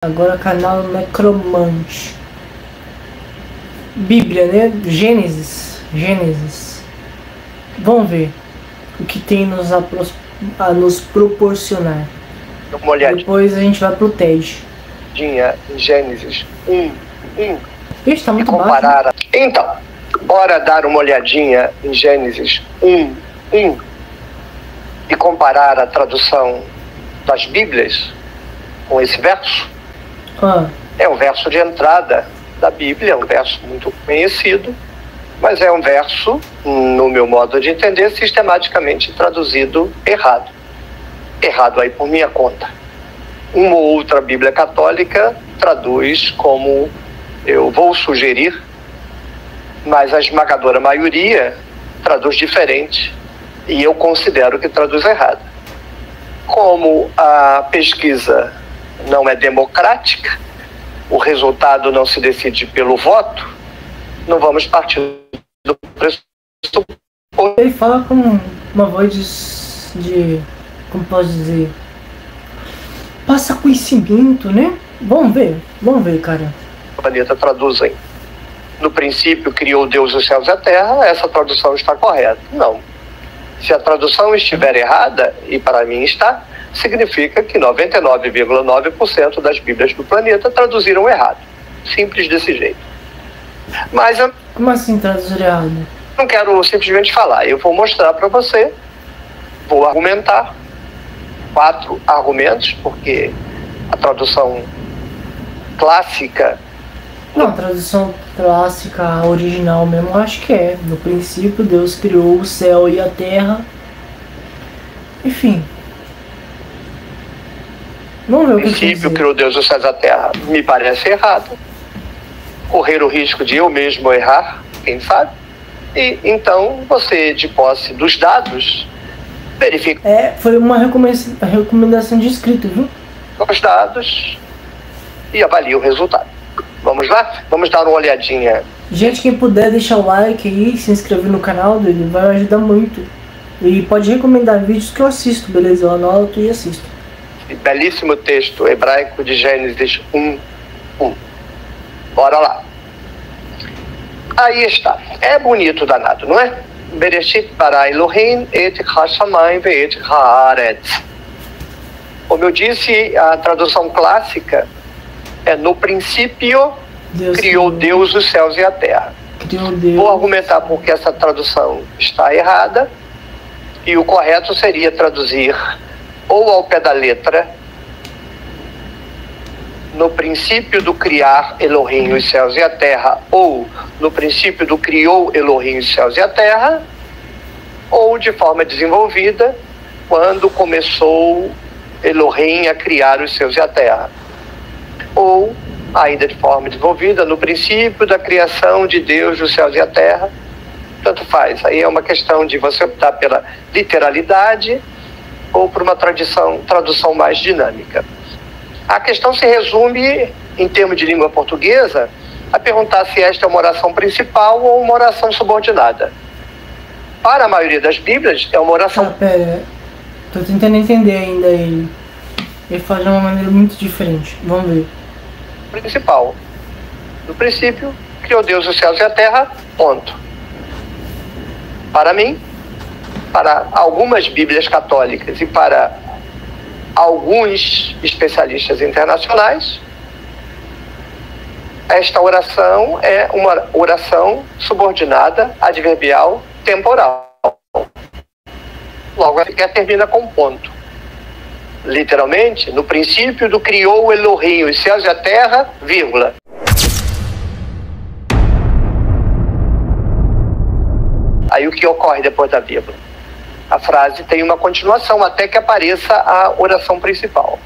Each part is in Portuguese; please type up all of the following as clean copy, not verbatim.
Agora canal Necromante. Bíblia, né? Gênesis. Vamos ver o que tem a nos proporcionar. Uma olhadinha. Depois a gente vai pro TED. Em Gênesis 1. Ixi, tá muito comparar baixo. Então, bora dar uma olhadinha em Gênesis 1 e comparar a tradução das Bíblias com esse verso. É um verso de entrada da Bíblia, é um verso muito conhecido, mas é um verso, no meu modo de entender, sistematicamente traduzido errado. Errado aí por minha conta. Uma ou outra Bíblia católica traduz como eu vou sugerir, mas a esmagadora maioria traduz diferente e eu considero que traduz errado. Como a pesquisa não é democrática, o resultado não se decide pelo voto, não vamos partir do pressuposto. Ele fala com uma voz de como posso dizer, passa conhecimento, né? Vamos ver, cara. O planeta traduzem. No princípio criou Deus os céus e a terra, essa tradução está correta. Não. Se a tradução estiver errada, e para mim está, significa que 99,9% das Bíblias do planeta traduziram errado. Simples desse jeito. Mas eu Como assim traduzir errado? não quero simplesmente falar. Eu vou mostrar para você, vou argumentar 4 argumentos, porque a tradução clássica... Não, a tradução clássica, a original mesmo, acho que é. No princípio, Deus criou o céu e a terra. Enfim. Vamos ver o que No princípio, criou Deus os céus e a terra. Me parece errado. Correr o risco de eu mesmo errar, quem sabe? E então, você, de posse dos dados, verifica foi uma recomendação de escrito, viu? os dados e avalia o resultado. Vamos lá? Vamos dar uma olhadinha. Gente, quem puder deixar o like aí, se inscrever no canal dele, vai ajudar muito. E pode recomendar vídeos que eu assisto, beleza? Eu anoto e assisto. Belíssimo texto hebraico de Gênesis 1:1. Bora lá. Aí está. É bonito danado, não é? Bereshit bara Elohim et hashamayim ve'et haaretz. Como eu disse, a tradução clássica é no princípio criou Deus os céus e a terra. Vou argumentar porque essa tradução está errada e o correto seria traduzir ou ao pé da letra, no princípio do criar Elohim os céus e a terra, ou no princípio do criou Elohim os céus e a terra, ou de forma desenvolvida, quando começou Elohim a criar os céus e a terra. Ou, ainda de forma desenvolvida, no princípio da criação de Deus dos céus e a terra. Tanto faz. Aí é uma questão de você optar pela literalidade ou por uma tradução mais dinâmica. A questão se resume, em termos de língua portuguesa, a perguntar se esta é uma oração principal ou uma oração subordinada. Para a maioria das Bíblias, é uma oração... Pera, tô tentando entender ainda ele. Ele faz de uma maneira muito diferente. Vamos ver. Principal. No princípio, criou Deus os céus e a terra, ponto. Para mim, para algumas Bíblias católicas e para alguns especialistas internacionais, esta oração é uma oração subordinada, adverbial, temporal. Logo, termina com ponto. Literalmente, no princípio do criou Elohim os céus e a terra, vírgula. Aí o que ocorre depois da vírgula? A frase tem uma continuação até que apareça a oração principal.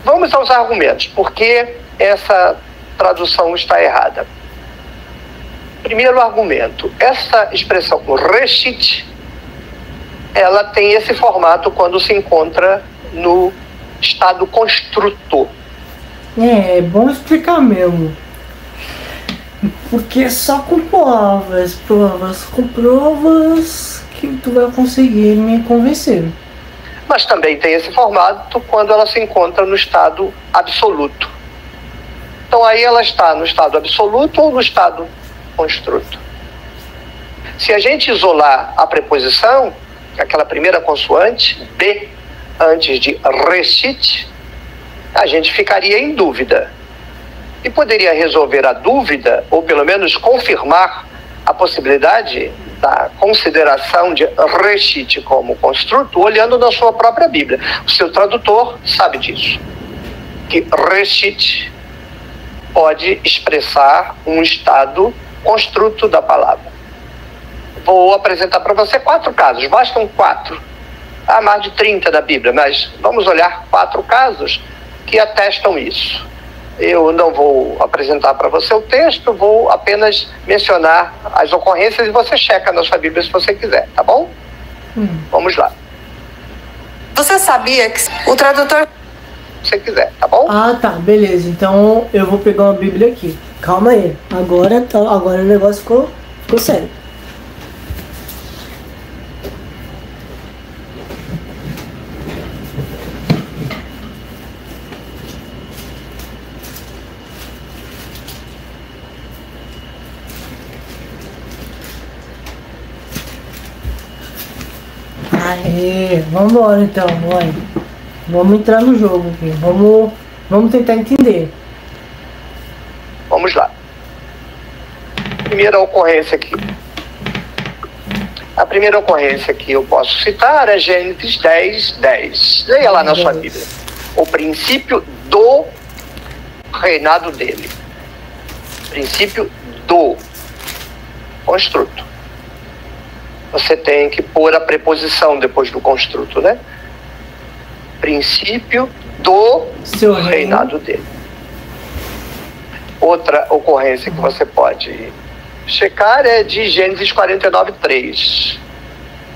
Vamos aos argumentos. Por que essa tradução está errada? Primeiro argumento. Essa expressão reshit, ela tem esse formato quando se encontra no estado construtor. É bom explicar mesmo. Porque só com provas que tu vai conseguir me convencer. mas também tem esse formato quando ela se encontra no estado absoluto. Então aí ela está no estado absoluto ou no estado construto. Se a gente isolar a preposição, aquela primeira consoante, B, antes de reshit, a gente ficaria em dúvida. E poderia resolver a dúvida, ou pelo menos confirmar a possibilidade da consideração de reshit como construto, olhando na sua própria Bíblia. O seu tradutor sabe disso, que reshit pode expressar um estado construto da palavra. Vou apresentar para você 4 casos, bastam 4. Há mais de 30 da Bíblia, mas vamos olhar 4 casos que atestam isso. Eu não vou apresentar para você o texto, vou apenas mencionar as ocorrências e você checa na sua Bíblia se você quiser, tá bom? Vamos lá. Você sabia que o tradutor... Se você quiser, tá bom? Ah, tá, beleza. Então eu vou pegar uma Bíblia aqui. Calma aí. Agora o negócio ficou sério. Aê, vambora então, vai. Vamos entrar no jogo aqui. Vamos tentar entender. Vamos lá. Primeira ocorrência aqui. A primeira ocorrência que eu posso citar é Gênesis 10:10. Leia lá na sua Bíblia. O princípio do reinado dele. Princípio do construto. Você tem que pôr a preposição depois do construto, né? Princípio do Seu reinado dele. Outra ocorrência que você pode checar é de Gênesis 49:3.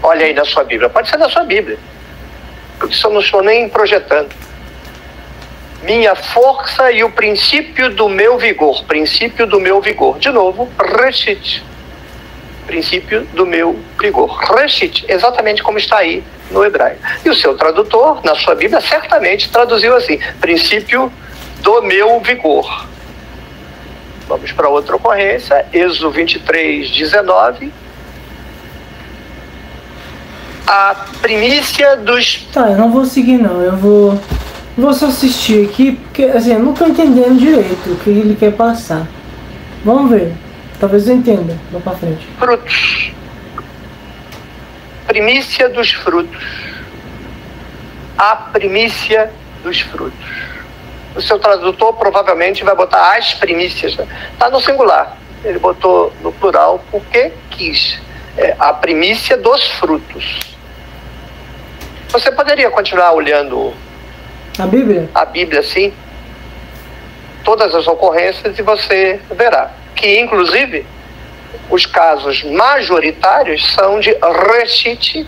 Olha aí na sua Bíblia. Pode ser na sua Bíblia. Porque isso eu não estou nem projetando. Minha força e o princípio do meu vigor. Princípio do meu vigor. De novo, reshit. Princípio do meu vigor. Reshit, exatamente como está aí no hebraico. E o seu tradutor, na sua Bíblia, certamente traduziu assim: princípio do meu vigor. Vamos para outra ocorrência, Êxodo 23:19. A primícia dos... Tá, eu não vou seguir não, eu vou só assistir aqui, porque assim, eu não tô entendendo direito o que ele quer passar. Vamos ver, talvez eu entenda, vou pra frente. Frutos. Primícia dos frutos. A primícia dos frutos. O seu tradutor provavelmente vai botar as primícias. Está no singular. Ele botou no plural porque quis. É a primícia dos frutos. Você poderia continuar olhando A Bíblia? a Bíblia assim, todas as ocorrências, e você verá que, inclusive, os casos majoritários são de reshit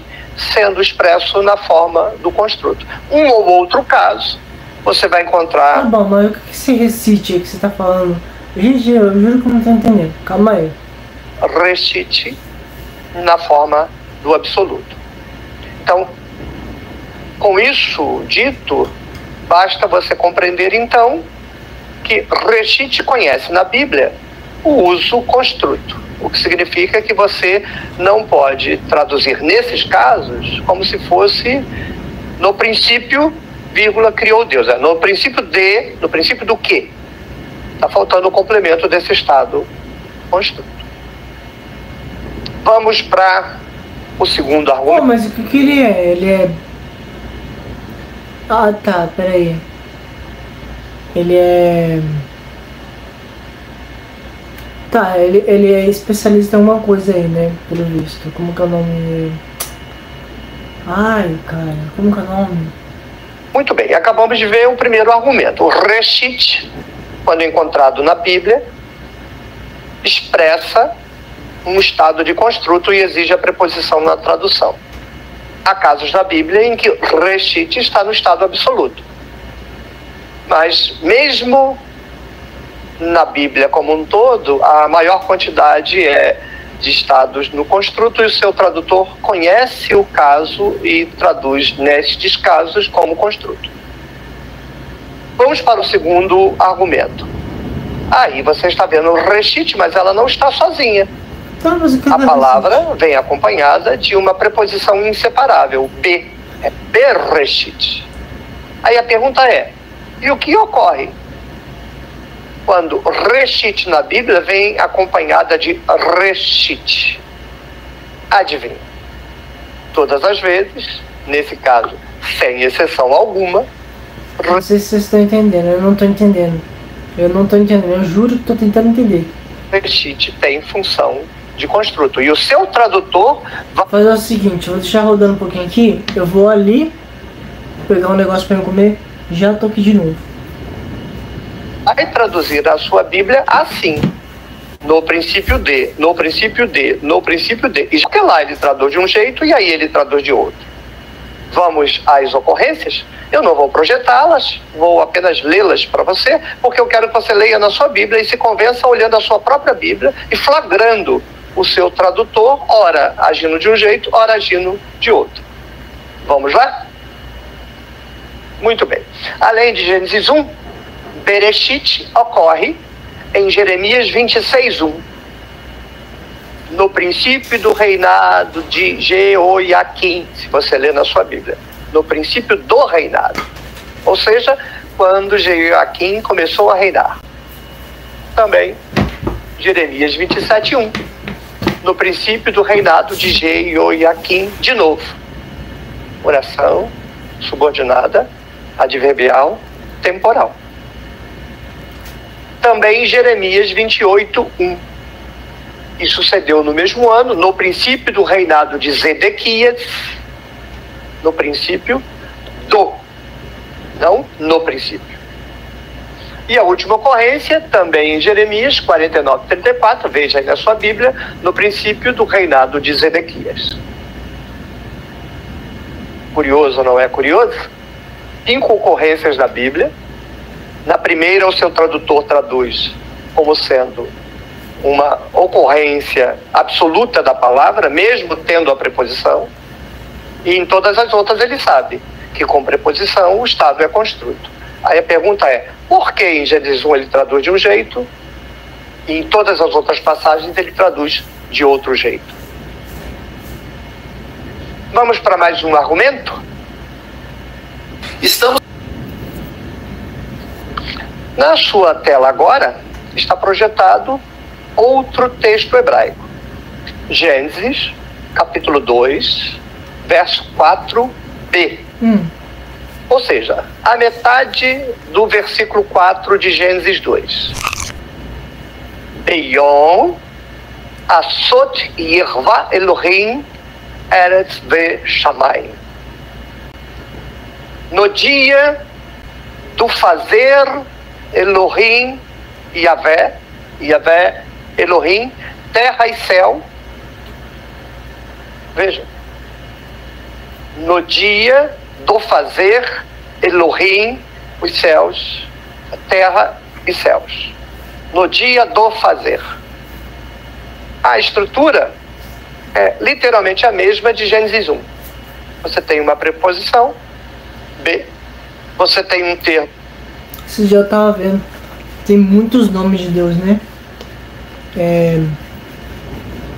sendo expresso na forma do construto. Um ou outro caso você vai Tá encontrar... bom, mas o que esse recite aí que você tá falando? Gente, eu juro que eu não tô entendendo. Calma aí. reshit na forma do absoluto. Então, com isso dito, basta você compreender então que reshit conhece na Bíblia o uso construto, o que significa que você não pode traduzir nesses casos como se fosse no princípio, vírgula, criou Deus. No princípio do quê? Está faltando o complemento desse estado construto. Vamos para o segundo argumento. Pô, mas o que ele é? Ele é... Ah, tá, peraí. Ele é... Tá, ele é especialista em alguma coisa aí, né? Pelo visto. Como que é o nome? Ai, cara, como que é o nome? Muito bem, acabamos de ver o primeiro argumento. O reshit, quando encontrado na Bíblia, expressa um estado de construto e exige a preposição na tradução. Há casos da Bíblia em que reshit está no estado absoluto. Mas mesmo na Bíblia como um todo, a maior quantidade é de estados no construto, e o seu tradutor conhece o caso e traduz nestes casos como construto. Vamos para o segundo argumento. Aí você está vendo reshit, mas ela não está sozinha. A palavra vem acompanhada de uma preposição inseparável, be, é bereshit. Aí a pergunta é, e o que ocorre quando reshit na Bíblia vem acompanhada de reshit? Adivinha? Todas as vezes, nesse caso, sem exceção alguma. Não sei se vocês estão entendendo, eu não estou entendendo. Eu juro que estou tentando entender. Reshit tem função de construto. E o seu tradutor vai fazer o seguinte, eu vou deixar rodando um pouquinho aqui, eu vou ali pegar um negócio para eu comer, já tô aqui de novo. Vai traduzir a sua Bíblia assim, no princípio de, no princípio de, no princípio de. E porque lá ele traduz de um jeito e aí ele traduz de outro. Vamos às ocorrências? Eu não vou projetá-las, vou apenas lê-las para você, porque eu quero que você leia na sua Bíblia e se convença olhando a sua própria Bíblia e flagrando o seu tradutor, ora agindo de um jeito, ora agindo de outro. Vamos lá? Muito bem. Além de Gênesis 1, Bereshit ocorre em Jeremias 26:1. No princípio do reinado de Jeoiaquim, se você ler na sua Bíblia. No princípio do reinado. Ou seja, quando Jeoiaquim começou a reinar. Também, Jeremias 27:1. No princípio do reinado de Jeoiaquim, de novo. Oração subordinada, adverbial, temporal. Também Jeremias 28:1. E sucedeu no mesmo ano, no princípio do reinado de Zedequias, no princípio do, não no princípio. E a última ocorrência, também em Jeremias 49:34, veja aí na sua Bíblia, no princípio do reinado de Zedequias. Curioso, não é curioso? 5 ocorrências na Bíblia. Na primeira, o seu tradutor traduz como sendo uma ocorrência absoluta da palavra, mesmo tendo a preposição. E em todas as outras ele sabe que com preposição o estado é construto. Aí a pergunta é, por que em Gênesis 1 ele traduz de um jeito e em todas as outras passagens ele traduz de outro jeito? Vamos para mais um argumento? Na sua tela agora está projetado outro texto hebraico. Gênesis, capítulo 2, verso 4b. Ou seja, a metade do versículo 4 de Gênesis 2. Beyom asot yirva Elohim eretz ve-shamayim. No dia do fazer Elohim, Yahvé, Elohim, terra e céu. Veja. No dia do fazer Elohim, os céus, terra e céus. No dia do fazer. A estrutura é literalmente a mesma de Gênesis 1. Você tem uma preposição, B. Você tem um termo. Você já estava vendo. Tem muitos nomes de Deus, né?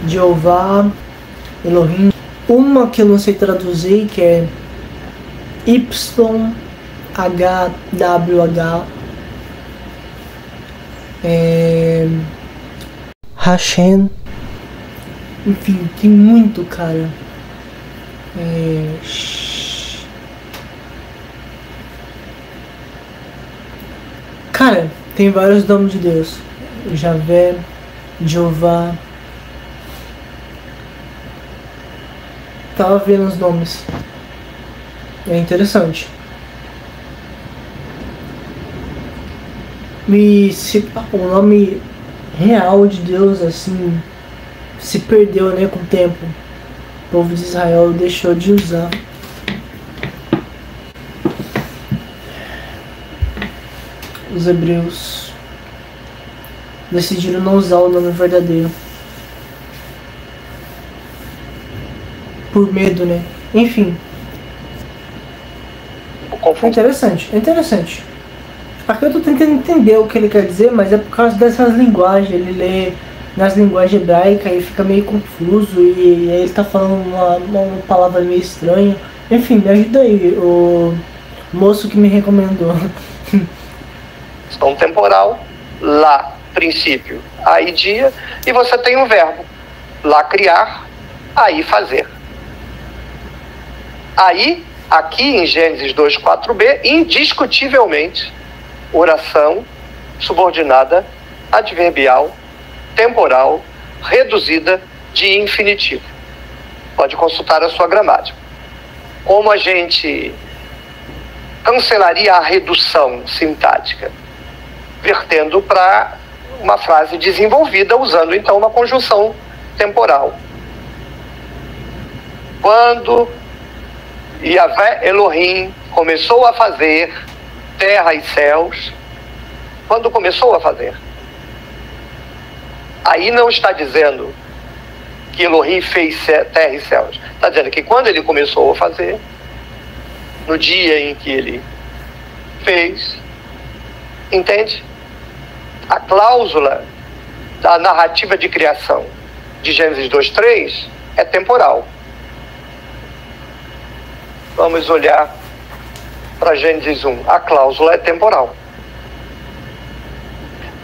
Jeová, Elohim. Uma que eu não sei traduzir, que é YHWH. Hashem. Enfim, tem muito, cara. Cara, tem vários nomes de Deus. Javé, Jeová. Tava vendo os nomes. É interessante. E o nome real de Deus, assim, se perdeu, né, com o tempo. O povo de Israel deixou de usar. Os hebreus decidiram não usar o nome verdadeiro. por medo, né? Enfim. É interessante, é interessante. Aqui eu tô tentando entender o que ele quer dizer, mas é por causa dessas linguagens. Ele lê nas linguagens hebraicas e fica meio confuso, e aí ele tá falando uma palavra meio estranha. Enfim, me ajuda aí, o moço que me recomendou. Ação temporal, lá, princípio, aí dia, e você tem um verbo, lá criar, aí fazer. Aí, aqui em Gênesis 2:4b, indiscutivelmente, oração subordinada, adverbial, temporal, reduzida de infinitivo. Pode consultar a sua gramática. Como a gente cancelaria a redução sintática? Vertendo para uma frase desenvolvida, usando então uma conjunção temporal. Quando Yahvé Elohim começou a fazer terra e céus, quando começou a fazer, aí não está dizendo que Elohim fez terra e céus, está dizendo que quando ele começou a fazer, no dia em que ele fez, entende? A cláusula da narrativa de criação de Gênesis 2:3 é temporal. Vamos olhar para Gênesis 1. A cláusula é temporal.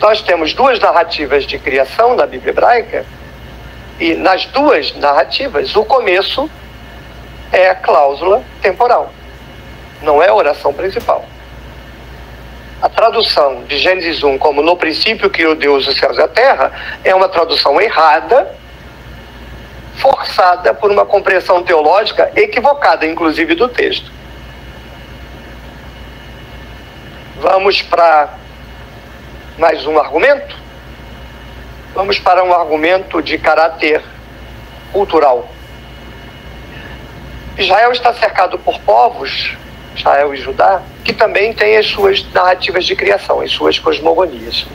Nós temos duas narrativas de criação na Bíblia hebraica, e nas duas narrativas o começo é a cláusula temporal, não é a oração principal. A tradução de Gênesis 1 como no princípio criou Deus os céus e a terra é uma tradução errada, forçada por uma compreensão teológica equivocada, inclusive do texto. Vamos para mais um argumento? Vamos para um argumento de caráter cultural. Israel está cercado por povos, Israel e Judá, que também têm as suas narrativas de criação, as suas cosmogonias.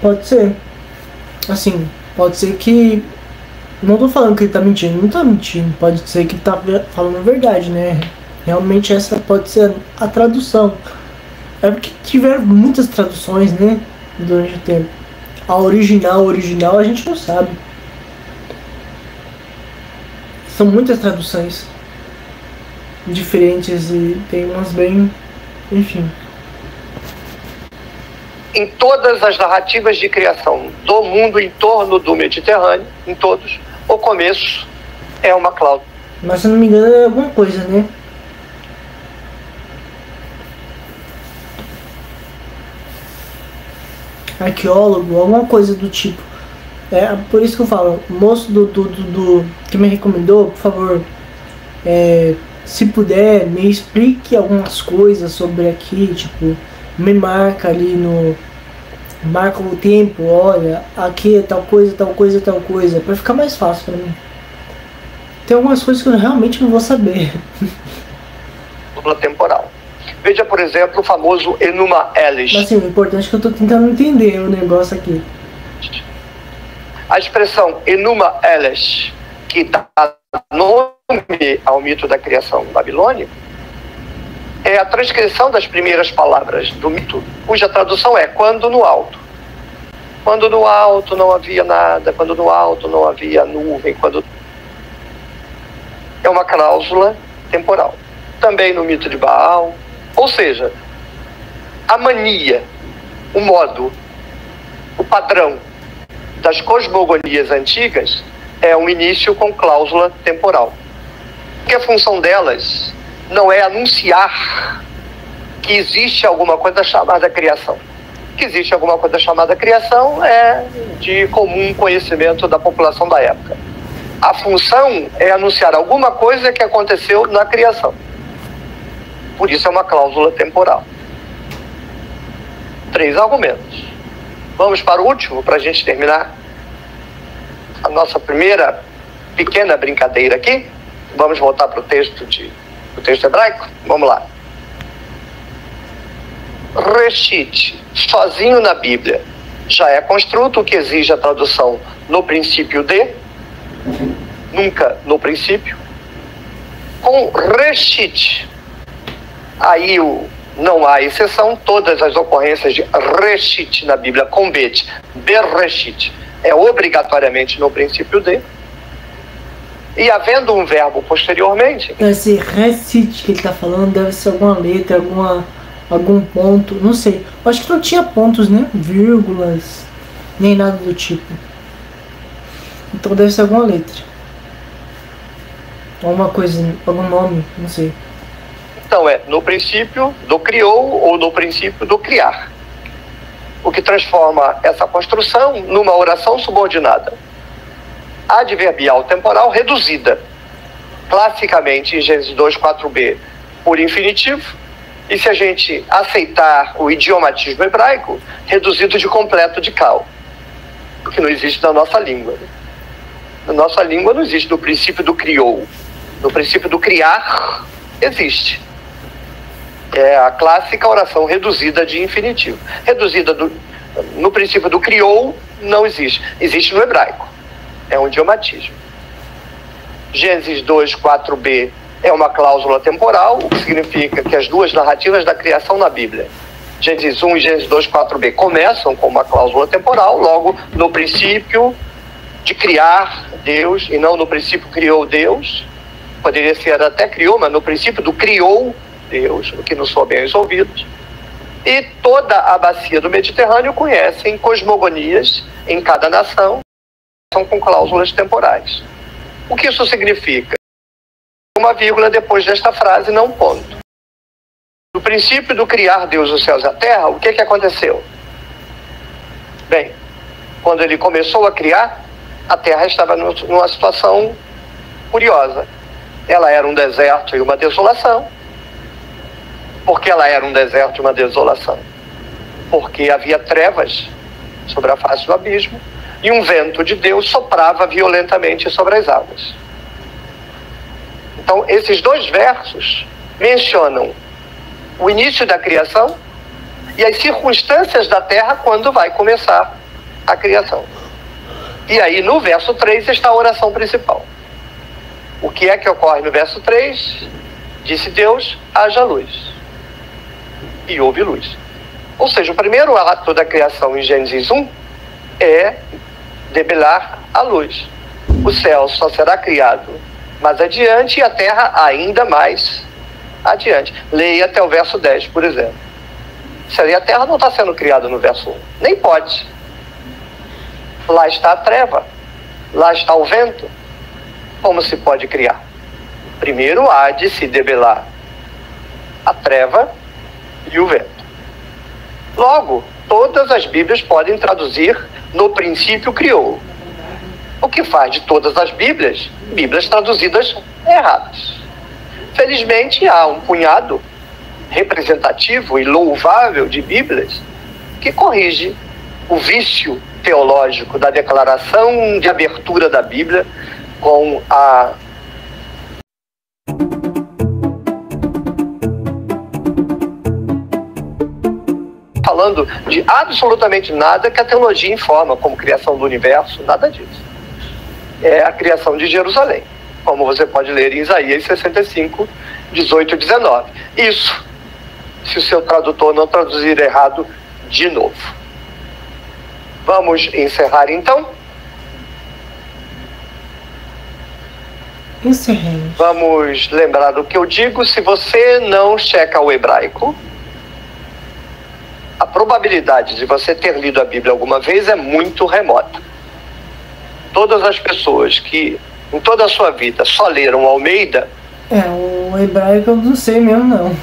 Pode ser. Assim, pode ser que... Não tô falando que ele tá mentindo, não tá mentindo. Pode ser que ele tá falando a verdade, né? Realmente essa pode ser a tradução. É porque tiveram muitas traduções, né? Durante o tempo. A original a gente não sabe. São muitas traduções diferentes e tem umas bem... Enfim. Em todas as narrativas de criação do mundo em torno do Mediterrâneo, em todos, o começo é uma cláusula. Mas se eu não me engano é alguma coisa, né? Arqueólogo, alguma coisa do tipo. É por isso que eu falo, o moço do que me recomendou, por favor, se puder, me explique algumas coisas sobre aqui, tipo, me marca ali no... Marca o tempo, olha, aqui é tal coisa, pra ficar mais fácil pra mim. Tem algumas coisas que eu realmente não vou saber. Dupla temporal. Veja, por exemplo, o famoso Enuma Elish. Mas assim, o importante é que eu tô tentando entender o negócio aqui. A expressão Enuma Elish, que dá nome ao mito da criação babilônica, é a transcrição das primeiras palavras do mito, cuja tradução é quando no alto. Quando no alto não havia nada, quando no alto não havia nuvem, quando... É uma cláusula temporal. Também no mito de Baal. Ou seja, a mania, o modo, o padrão das cosmogonias antigas é um início com cláusula temporal. Porque a função delas não é anunciar que existe alguma coisa chamada criação. Que existe alguma coisa chamada criação é de comum conhecimento da população da época. A função é anunciar alguma coisa que aconteceu na criação. Por isso é uma cláusula temporal. 3 argumentos. Vamos para o último, para a gente terminar a nossa primeira pequena brincadeira aqui. Vamos voltar para o texto hebraico? Vamos lá. Reshit, sozinho na Bíblia, já é construto, o que exige a tradução no princípio de. nunca no princípio. Com Reshit, aí não há exceção, todas as ocorrências de Reshit na Bíblia com Bet, Bereshit, é obrigatoriamente no princípio de. E havendo um verbo posteriormente... Esse Reshit que ele está falando deve ser alguma letra, algum ponto, não sei. Eu acho que não tinha pontos, né? Vírgulas, nem nada do tipo. Então deve ser alguma letra. Alguma coisa, algum nome, não sei. Então no princípio do criou ou no princípio do criar. O que transforma essa construção numa oração subordinada. Adverbial temporal reduzida. Classicamente em Gênesis 2:4b por infinitivo. E se a gente aceitar o idiomatismo hebraico, reduzido de completo de cal. Que não existe na nossa língua. Na nossa língua não existe no princípio do criou. No princípio do criar, existe. É a clássica oração reduzida de infinitivo. Reduzida no princípio do criou, não existe. Existe no hebraico. É um idiomatismo. Gênesis 2:4b é uma cláusula temporal, o que significa que as duas narrativas da criação na Bíblia, Gênesis 1 e Gênesis 2:4b, começam com uma cláusula temporal, logo no princípio de criar Deus, e não no princípio criou Deus. Poderia ser até criou, mas no princípio do criou Deus, o que não soa bem aos ouvidos. E toda a bacia do Mediterrâneo conhecem cosmogonias em cada nação, são com cláusulas temporais. O que isso significa? Uma vírgula depois desta frase, não ponto. No princípio do criar Deus os céus e a terra, o que aconteceu? Bem, quando ele começou a criar, a terra estava numa situação curiosa. Ela era um deserto e uma desolação. Por que ela era um deserto e uma desolação? Porque havia trevas sobre a face do abismo e um vento de Deus soprava violentamente sobre as águas. Então, esses dois versos mencionam o início da criação e as circunstâncias da terra quando vai começar a criação. E aí, no verso 3, está a oração principal. O que é que ocorre no verso 3? Disse Deus, haja luz. E houve luz. Ou seja, o primeiro ato da criação em Gênesis 1 é debelar a luz. O céu só será criado mais adiante e a terra ainda mais adiante. Leia até o verso 10, por exemplo. A terra não está sendo criada no verso 1. Nem pode. Lá está a treva. Lá está o vento. Como se pode criar? Primeiro há de se debelar a treva e o vento. Logo, todas as Bíblias podem traduzir no princípio criou. O que faz de todas as Bíblias traduzidas erradas. Felizmente há um punhado representativo e louvável de Bíblias que corrige o vício teológico da declaração de abertura da Bíblia com a falando de absolutamente nada que a teologia informa, como criação do universo, nada disso. É a criação de Jerusalém, como você pode ler em Isaías 65, 18 e 19. Isso, se o seu tradutor não traduzir errado de novo. Vamos encerrar então? Encerremos. Vamos lembrar do que eu digo. Se você não checa o hebraico, a probabilidade de você ter lido a Bíblia alguma vez é muito remota. Todas as pessoas que em toda a sua vida só leram Almeida... o hebraico eu não sei mesmo não.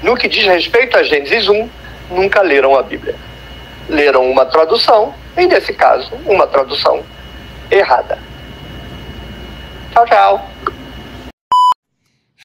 No que diz respeito a Gênesis 1, nunca leram a Bíblia. Leram uma tradução, e nesse caso, uma tradução errada. Tchau, tchau.